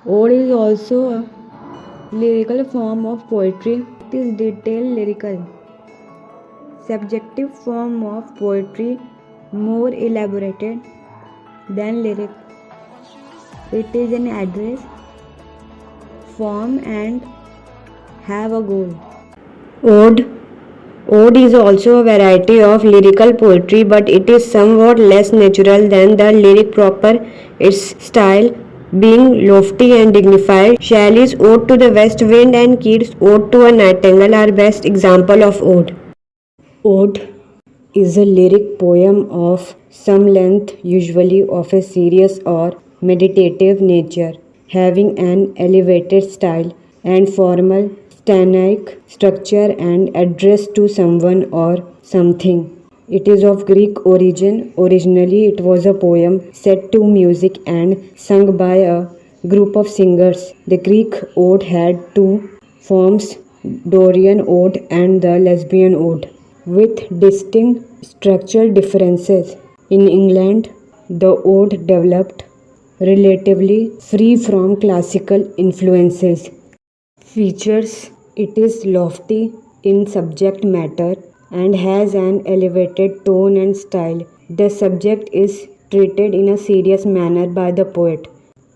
Ode is also a lyrical form of poetry. It is detailed lyrical, subjective form of poetry, more elaborated than lyric. It is an address form and have a goal. Ode Ode is also a variety of lyrical poetry, but it is somewhat less natural than the lyric proper, its style being lofty and dignified. Shelley's Ode to the West Wind and Keats' Ode to a Nightingale are best example of ode. Ode is a lyric poem of some length, usually of a serious or meditative nature, having an elevated style and formal stanaic structure and addressed to someone or something. It is of Greek origin. Originally, it was a poem set to music and sung by a group of singers. The Greek ode had two forms, Dorian ode and the Lesbian ode, with distinct structural differences. In England, the ode developed relatively free from classical influences. Features: it is lofty in subject matter and has an elevated tone and style. The subject is treated in a serious manner by the poet.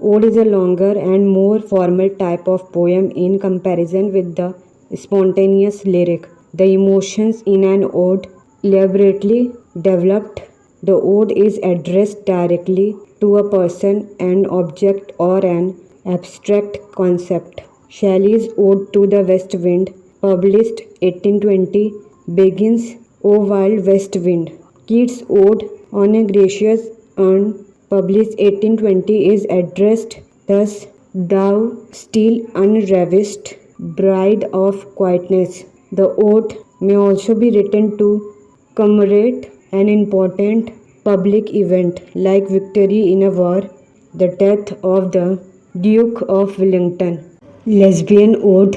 Ode is a longer and more formal type of poem in comparison with the spontaneous lyric. The emotions in an ode elaborately developed. The ode is addressed directly to a person, an object, or an abstract concept. Shelley's Ode to the West Wind, published 1820, begins, O wild west wind. Keats' Ode on a Gracious Urn, published 1820, is addressed thus: Thou still unravished bride of quietness. The ode may also be written to commemorate an important public event like victory in a war, the death of the Duke of Wellington. Lesbian Ode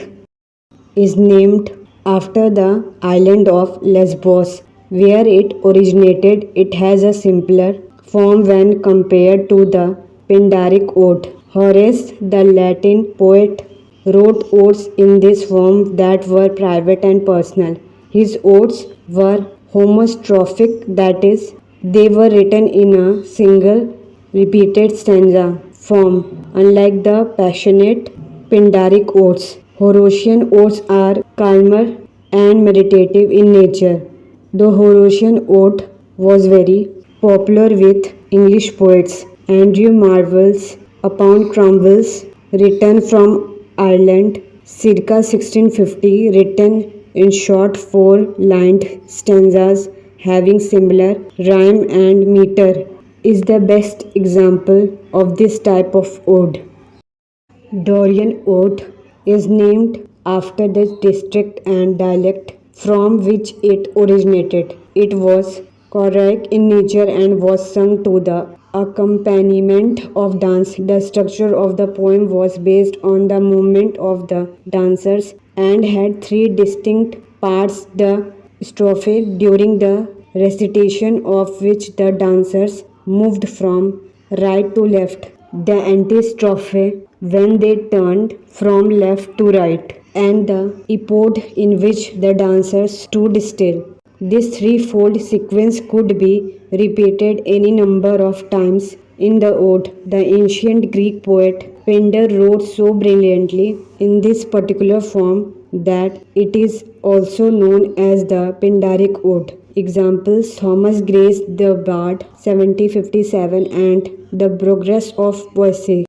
is named after the island of Lesbos, where it originated. It has a simpler form when compared to the Pindaric Ode. Horace, the Latin poet, wrote odes in this form that were private and personal. His odes were homostrophic, that is, they were written in a single repeated stanza form, unlike the passionate Pindaric odes. Horatian odes are calmer and meditative in nature. The Horatian ode was very popular with English poets. Andrew Marvell's Upon Cromwell's Return from Ireland, circa 1650, written in short four-lined stanzas having similar rhyme and meter, is the best example of this type of ode. Dorian Ode is named after the district and dialect from which it originated. It was choric in nature and was sung to the accompaniment of dance. The structure of the poem was based on the movement of the dancers and had three distinct parts: the strophe, during the recitation of which the dancers moved from right to left; the antistrophe, when they turned from left to right; and the epode, in which the dancers stood still. This threefold sequence could be repeated any number of times in the ode. The ancient Greek poet Pindar wrote so brilliantly in this particular form that it is also known as the Pindaric Ode. Examples: Thomas Gray's The Bard, 1757, and The Progress of Poesy,